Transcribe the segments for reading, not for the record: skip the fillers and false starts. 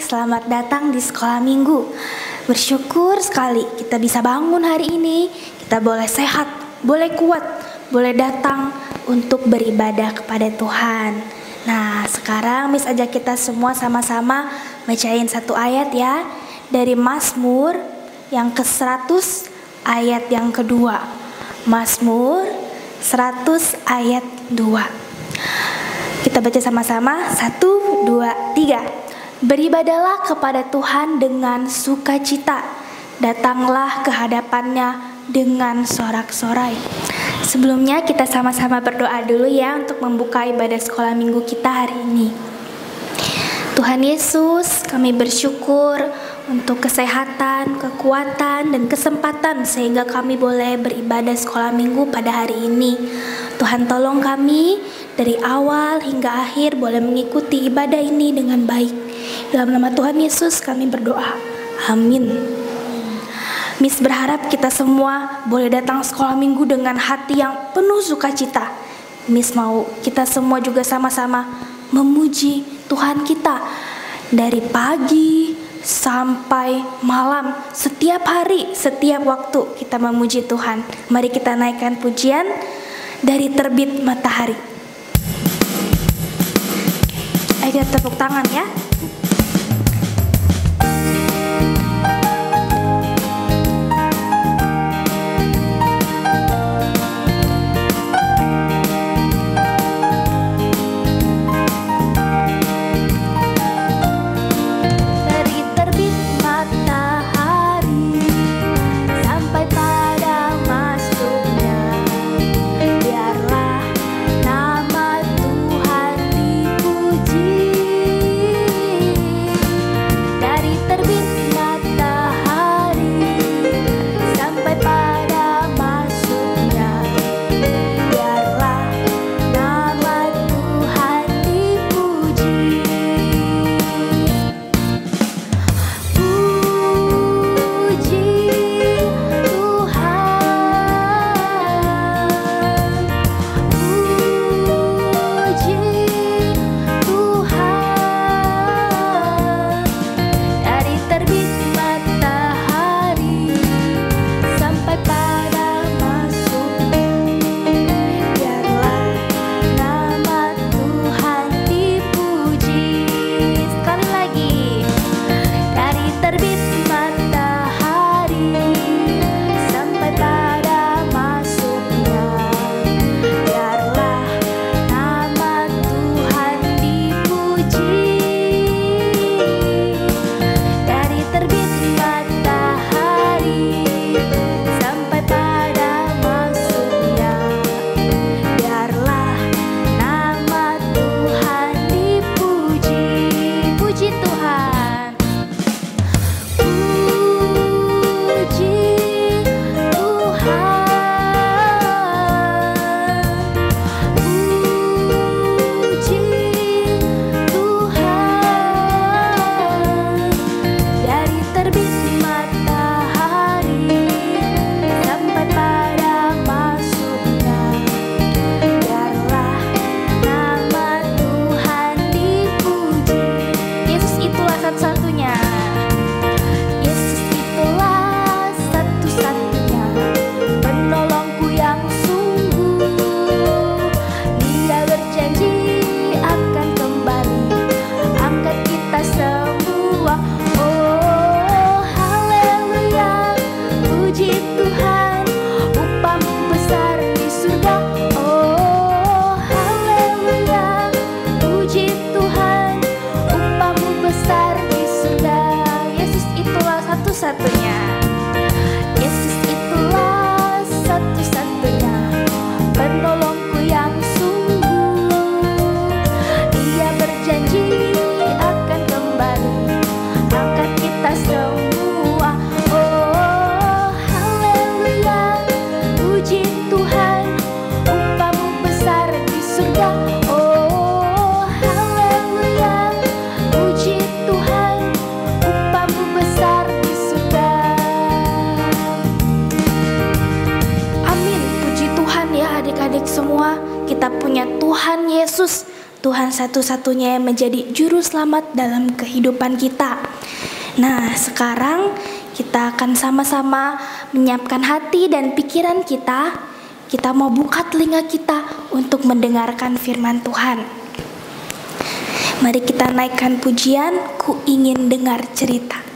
selamat datang di sekolah minggu. Bersyukur sekali kita bisa bangun hari ini. Kita boleh sehat, boleh kuat, boleh datang untuk beribadah kepada Tuhan. Nah, sekarang Miss ajak kita semua sama-sama bacain satu ayat ya. Dari Mazmur yang ke-100 ayat yang kedua. Mazmur 100 ayat 2. Kita baca sama-sama, 1, 2, 3. Beribadalah kepada Tuhan dengan sukacita, datanglah ke hadapannya dengan sorak-sorai. Sebelumnya kita sama-sama berdoa dulu ya untuk membuka ibadah sekolah minggu kita hari ini. Tuhan Yesus, kami bersyukur untuk kesehatan, kekuatan, dan kesempatan sehingga kami boleh beribadah sekolah minggu pada hari ini. Tuhan tolong kami dari awal hingga akhir boleh mengikuti ibadah ini dengan baik. Dalam nama Tuhan Yesus kami berdoa. Amin. Miss berharap kita semua boleh datang sekolah minggu dengan hati yang penuh sukacita. Miss mau kita semua juga sama-sama memuji Tuhan kita dari pagi sampai malam, setiap hari, setiap waktu kita memuji Tuhan. Mari kita naikkan pujian dari terbit matahari. Ayo kita tepuk tangan ya. Tuhan satu-satunya yang menjadi juru selamat dalam kehidupan kita. Nah, sekarang kita akan sama-sama menyiapkan hati dan pikiran kita. Kita mau buka telinga kita untuk mendengarkan firman Tuhan. Mari kita naikkan pujian, Ku Ingin Dengar Cerita.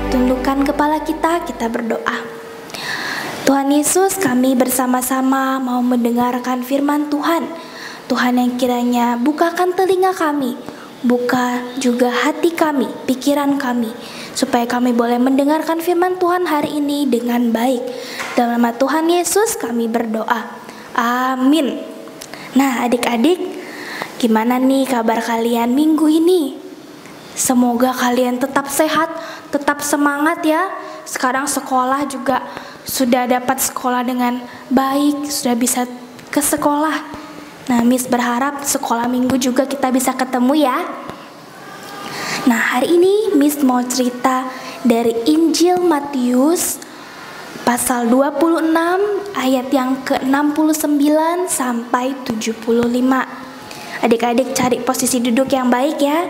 Tundukkan kepala kita berdoa. Tuhan Yesus, kami bersama-sama mau mendengarkan firman Tuhan. Tuhan yang kiranya bukakan telinga kami, buka juga hati kami, pikiran kami, supaya kami boleh mendengarkan firman Tuhan hari ini dengan baik. Dalam nama Tuhan Yesus kami berdoa. Amin. Nah, adik-adik, gimana nih kabar kalian minggu ini? Semoga kalian tetap sehat, tetap semangat ya. Sekarang sekolah juga sudah dapat sekolah dengan baik, sudah bisa ke sekolah. Nah, Miss berharap sekolah minggu juga kita bisa ketemu ya. Nah, hari ini Miss mau cerita dari Injil Matius pasal 26 ayat yang ke-69 sampai 75. Adik-adik cari posisi duduk yang baik ya.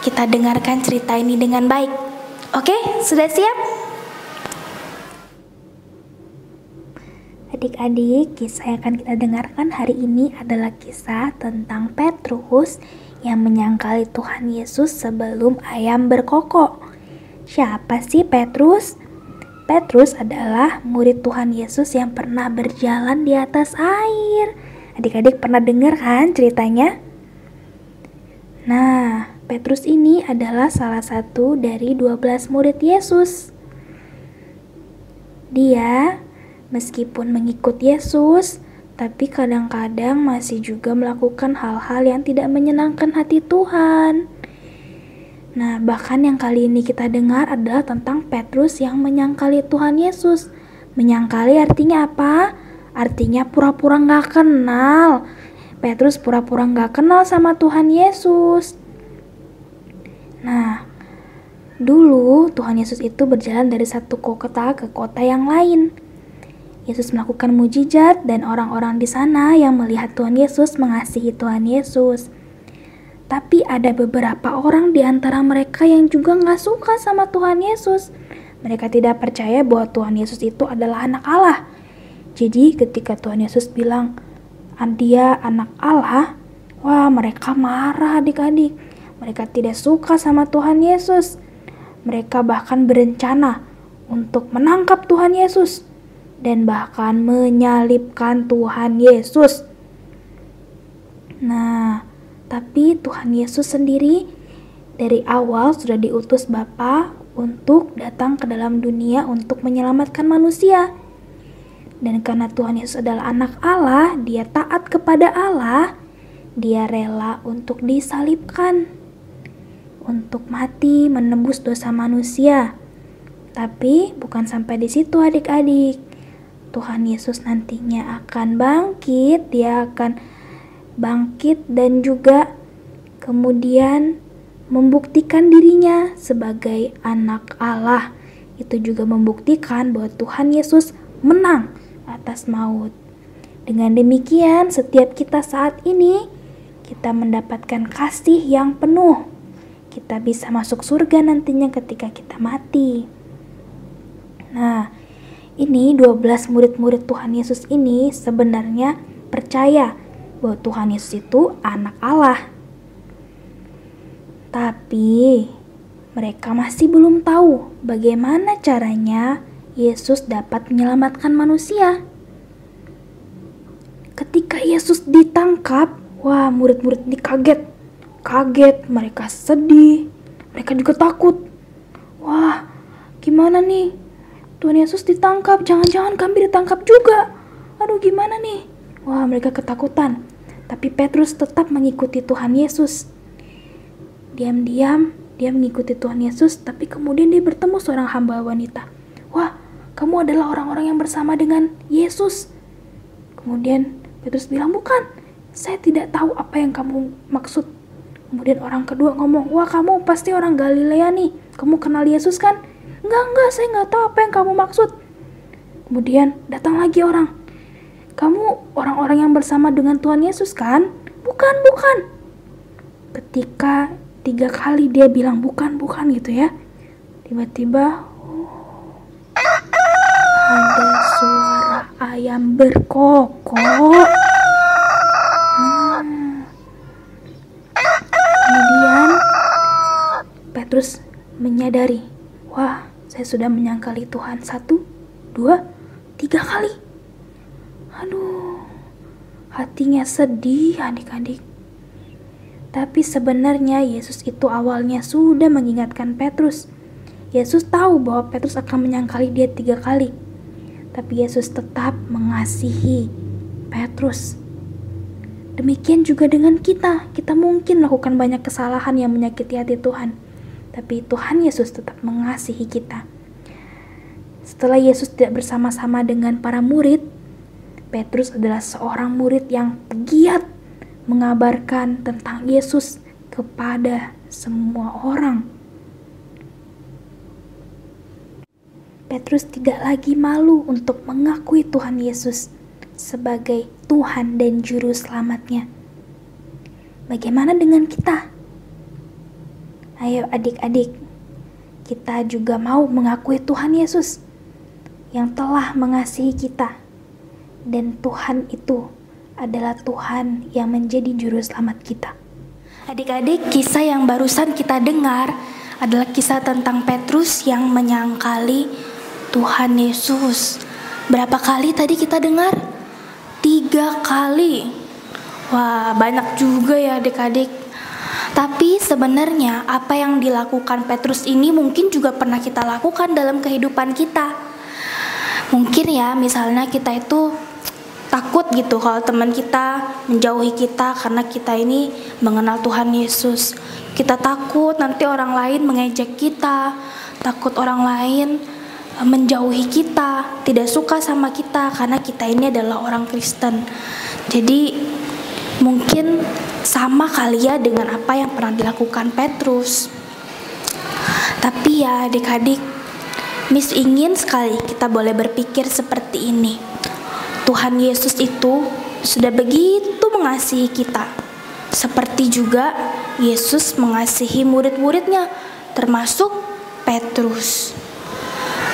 Kita dengarkan cerita ini dengan baik. Oke, sudah siap? Adik-adik, kisah yang akan kita dengarkan hari ini adalah kisah tentang Petrus yang menyangkali Tuhan Yesus sebelum ayam berkokok. Siapa sih Petrus? Petrus adalah murid Tuhan Yesus yang pernah berjalan di atas air. Adik-adik pernah dengar kan ceritanya? Nah, Petrus ini adalah salah satu dari 12 murid Yesus. Dia meskipun mengikut Yesus, tapi kadang-kadang masih juga melakukan hal-hal yang tidak menyenangkan hati Tuhan. Nah, bahkan yang kali ini kita dengar adalah tentang Petrus yang menyangkali Tuhan Yesus. Menyangkali artinya apa? Artinya pura-pura gak kenal. Petrus pura-pura gak kenal sama Tuhan Yesus. Nah, dulu Tuhan Yesus itu berjalan dari satu kota ke kota yang lain. Yesus melakukan mujizat dan orang-orang di sana yang melihat Tuhan Yesus mengasihi Tuhan Yesus. Tapi ada beberapa orang di antara mereka yang juga gak suka sama Tuhan Yesus. Mereka tidak percaya bahwa Tuhan Yesus itu adalah anak Allah. Jadi ketika Tuhan Yesus bilang, dia anak Allah, wah mereka marah adik-adik. Mereka tidak suka sama Tuhan Yesus. Mereka bahkan berencana untuk menangkap Tuhan Yesus dan bahkan menyalibkan Tuhan Yesus. Nah, tapi Tuhan Yesus sendiri dari awal sudah diutus Bapa untuk datang ke dalam dunia untuk menyelamatkan manusia. Dan karena Tuhan Yesus adalah anak Allah, dia taat kepada Allah, dia rela untuk disalibkan, untuk mati menebus dosa manusia. Tapi bukan sampai di situ adik-adik. Tuhan Yesus nantinya akan bangkit, dia akan bangkit dan juga kemudian membuktikan dirinya sebagai anak Allah. Itu juga membuktikan bahwa Tuhan Yesus menang atas maut. Dengan demikian, setiap kita saat ini, kita mendapatkan kasih yang penuh. Kita bisa masuk surga nantinya ketika kita mati. Nah, ini 12 murid-murid Tuhan Yesus ini sebenarnya percaya bahwa Tuhan Yesus itu anak Allah. Tapi mereka masih belum tahu bagaimana caranya Yesus dapat menyelamatkan manusia. Ketika Yesus ditangkap, wah, murid-murid ini kaget, mereka sedih, mereka juga takut. Wah, gimana nih? Tuhan Yesus ditangkap, jangan-jangan kami ditangkap juga. Aduh, gimana nih? Wah, mereka ketakutan. Tapi Petrus tetap mengikuti Tuhan Yesus. Diam-diam, dia mengikuti Tuhan Yesus, tapi kemudian dia bertemu seorang hamba wanita. Wah, kamu adalah orang-orang yang bersama dengan Yesus. Kemudian Petrus bilang, bukan, saya tidak tahu apa yang kamu maksud. Kemudian orang kedua ngomong, wah, kamu pasti orang Galilea nih, kamu kenal Yesus kan? Enggak, saya nggak tahu apa yang kamu maksud. Kemudian datang lagi orang, kamu orang-orang yang bersama dengan Tuhan Yesus kan? Bukan. Ketika 3 kali dia bilang bukan gitu ya, tiba-tiba ada suara ayam berkokok. Kemudian Petrus menyadari, wah, saya sudah menyangkali Tuhan 1, 2, 3 kali. Aduh, hatinya sedih adik-adik. Tapi sebenarnya Yesus itu awalnya sudah mengingatkan Petrus. Yesus tahu bahwa Petrus akan menyangkali dia 3 kali. Tapi Yesus tetap mengasihi Petrus. Demikian juga dengan kita. Kita mungkin melakukan banyak kesalahan yang menyakiti hati Tuhan. Tapi Tuhan Yesus tetap mengasihi kita. Setelah Yesus tidak bersama-sama dengan para murid, Petrus adalah seorang murid yang giat mengabarkan tentang Yesus kepada semua orang. Petrus tidak lagi malu untuk mengakui Tuhan Yesus sebagai Tuhan dan Juru Selamatnya. Bagaimana dengan kita? Ayo adik-adik, kita juga mau mengakui Tuhan Yesus yang telah mengasihi kita. Dan Tuhan itu adalah Tuhan yang menjadi Juru Selamat kita. Adik-adik, kisah yang barusan kita dengar adalah kisah tentang Petrus yang menyangkali Tuhan Yesus. Berapa kali tadi kita dengar? 3 kali. Wah, banyak juga ya adik-adik. Tapi sebenarnya apa yang dilakukan Petrus ini mungkin juga pernah kita lakukan dalam kehidupan kita. Mungkin ya, misalnya kita itu takut gitu kalau teman kita menjauhi kita karena kita ini mengenal Tuhan Yesus. Kita takut nanti orang lain mengejek kita, takut orang lain menjauhi kita, tidak suka sama kita karena kita ini adalah orang Kristen. Jadi mungkin sama kali ya dengan apa yang pernah dilakukan Petrus. Tapi ya adik-adik, Miss ingin sekali kita boleh berpikir seperti ini. Tuhan Yesus itu sudah begitu mengasihi kita. Seperti juga Yesus mengasihi murid-muridnya, termasuk Petrus.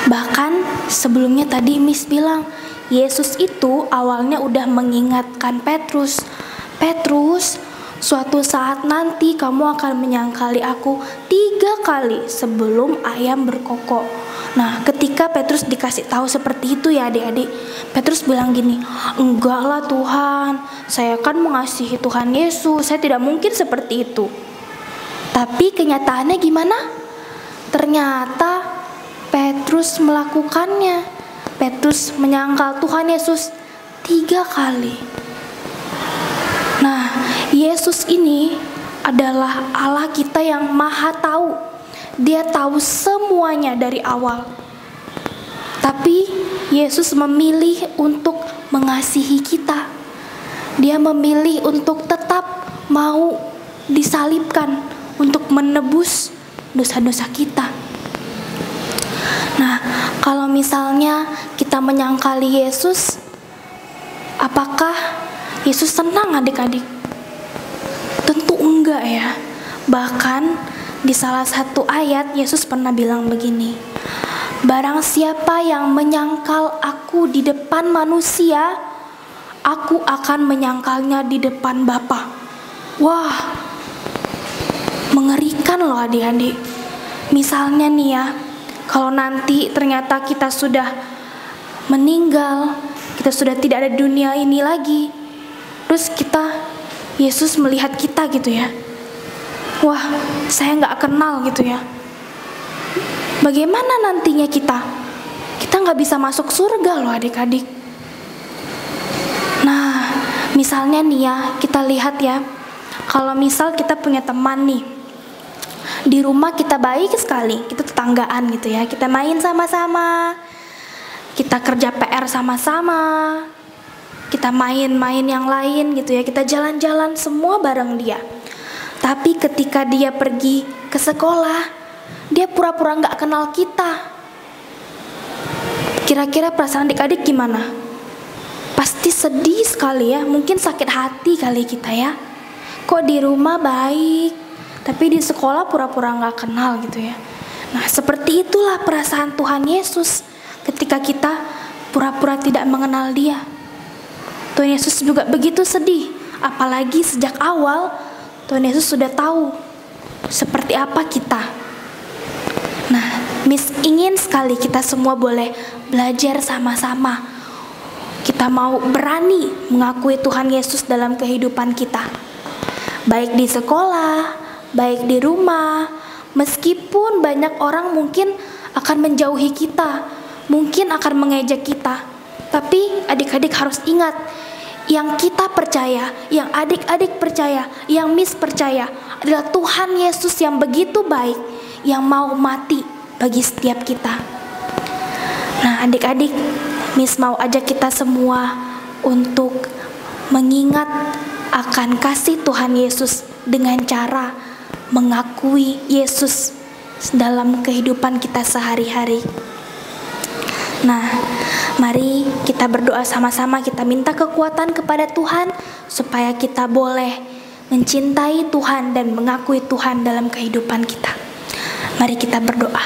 Bahkan sebelumnya tadi Miss bilang, Yesus itu awalnya udah mengingatkan Petrus, suatu saat nanti kamu akan menyangkali aku 3 kali sebelum ayam berkokok. Nah, ketika Petrus dikasih tahu seperti itu ya adik-adik, Petrus bilang gini, enggak lah Tuhan, saya kan mengasihi Tuhan Yesus, saya tidak mungkin seperti itu. Tapi kenyataannya gimana? Ternyata Petrus melakukannya. Petrus menyangkal Tuhan Yesus 3 kali. Nah, Yesus ini adalah Allah kita yang maha tahu. Dia tahu semuanya dari awal. Tapi Yesus memilih untuk mengasihi kita. Dia memilih untuk tetap mau disalibkan untuk menebus dosa-dosa kita. Nah, kalau misalnya kita menyangkali Yesus, apakah Yesus senang adik-adik? Tentu enggak ya. Bahkan di salah satu ayat Yesus pernah bilang begini, barang siapa yang menyangkal aku di depan manusia, aku akan menyangkalnya di depan Bapa. Wah, mengerikan loh adik-adik. Misalnya nih ya, kalau nanti ternyata kita sudah meninggal, kita sudah tidak ada di dunia ini lagi, terus Yesus melihat kita gitu ya, wah saya nggak kenal gitu ya. Bagaimana nantinya kita nggak bisa masuk surga loh adik-adik. Nah, misalnya nih ya, kita lihat ya, kalau misal kita punya teman nih, di rumah kita baik sekali, kita tetanggaan gitu ya, kita main sama-sama, kita kerja PR sama-sama, kita main-main yang lain gitu ya, kita jalan-jalan semua bareng dia. Tapi ketika dia pergi ke sekolah, dia pura-pura nggak kenal kita. Kira-kira perasaan adik-adik gimana? Pasti sedih sekali ya, mungkin sakit hati kali kita ya. Kok di rumah baik, tapi di sekolah pura-pura nggak kenal gitu ya. Nah, seperti itulah perasaan Tuhan Yesus ketika kita pura-pura tidak mengenal Dia. Tuhan Yesus juga begitu sedih, apalagi sejak awal Tuhan Yesus sudah tahu seperti apa kita. Nah, Miss ingin sekali kita semua boleh belajar sama-sama. Kita mau berani mengakui Tuhan Yesus dalam kehidupan kita, baik di sekolah, baik di rumah. Meskipun banyak orang mungkin akan menjauhi kita, mungkin akan mengejek kita, tapi adik-adik harus ingat, yang kita percaya, yang adik-adik percaya, yang Miss percaya adalah Tuhan Yesus yang begitu baik, yang mau mati bagi setiap kita. Nah adik-adik, Miss mau ajak kita semua untuk mengingat akan kasih Tuhan Yesus dengan cara mengakui Yesus dalam kehidupan kita sehari-hari. Nah, mari kita berdoa sama-sama, kita minta kekuatan kepada Tuhan supaya kita boleh mencintai Tuhan dan mengakui Tuhan dalam kehidupan kita. Mari kita berdoa.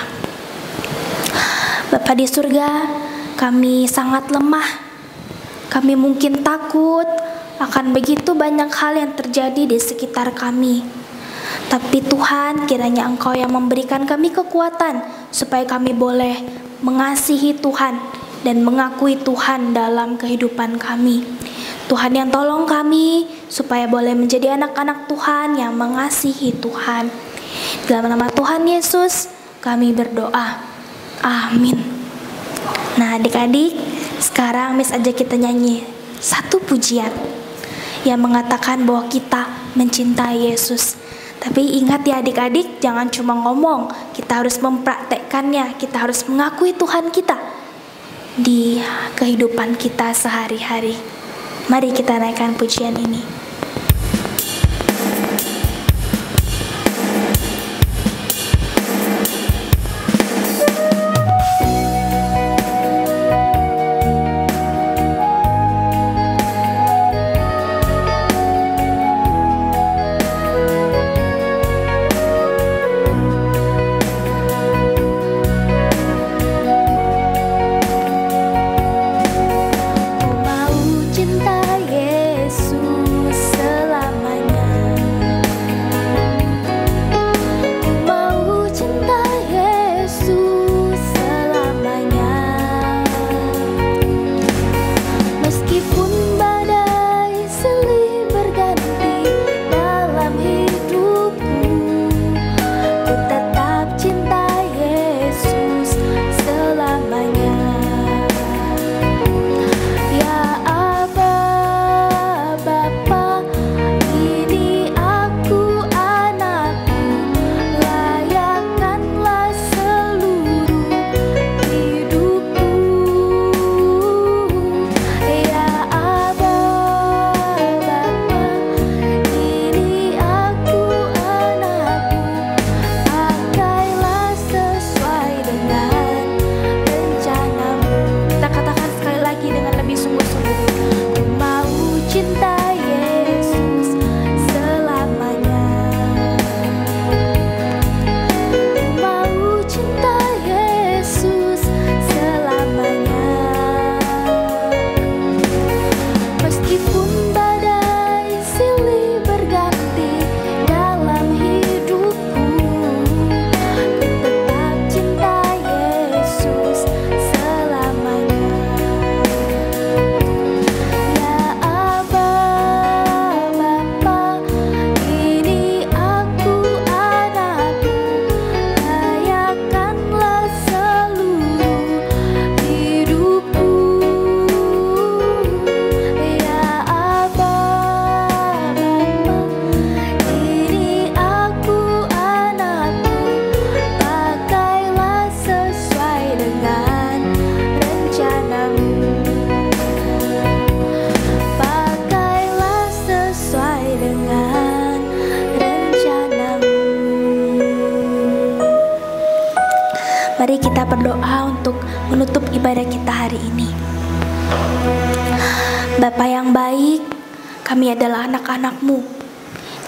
Bapa di surga, kami sangat lemah. Kami mungkin takut akan begitu banyak hal yang terjadi di sekitar kami. Tapi Tuhan, kiranya Engkau yang memberikan kami kekuatan supaya kami boleh mengasihi Tuhan dan mengakui Tuhan dalam kehidupan kami. Tuhan yang tolong kami supaya boleh menjadi anak-anak Tuhan yang mengasihi Tuhan. Dalam nama Tuhan Yesus kami berdoa. Amin. Nah adik-adik, sekarang Miss ajak kita nyanyi satu pujian yang mengatakan bahwa kita mencintai Yesus. Tapi ingat ya adik-adik, jangan cuma ngomong, kita harus mempraktekkannya, kita harus mengakui Tuhan kita di kehidupan kita sehari-hari. Mari kita naikkan pujian ini. Cinta Yesus kita berdoa untuk menutup ibadah kita hari ini. Bapa yang baik, kami adalah anak-anak-Mu.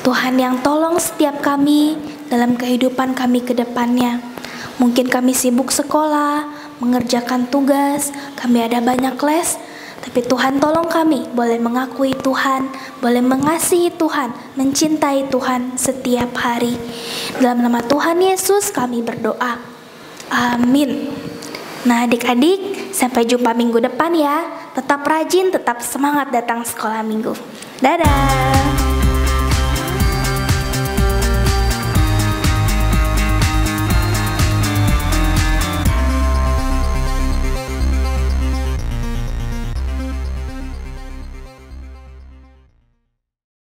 Tuhan yang tolong setiap kami dalam kehidupan kami ke depannya. Mungkin kami sibuk sekolah, mengerjakan tugas, kami ada banyak les, tapi Tuhan tolong kami boleh mengakui Tuhan, boleh mengasihi Tuhan, mencintai Tuhan setiap hari. Dalam nama Tuhan Yesus kami berdoa. Amin. Nah adik-adik, sampai jumpa minggu depan ya. Tetap rajin, tetap semangat datang sekolah minggu. Dadah.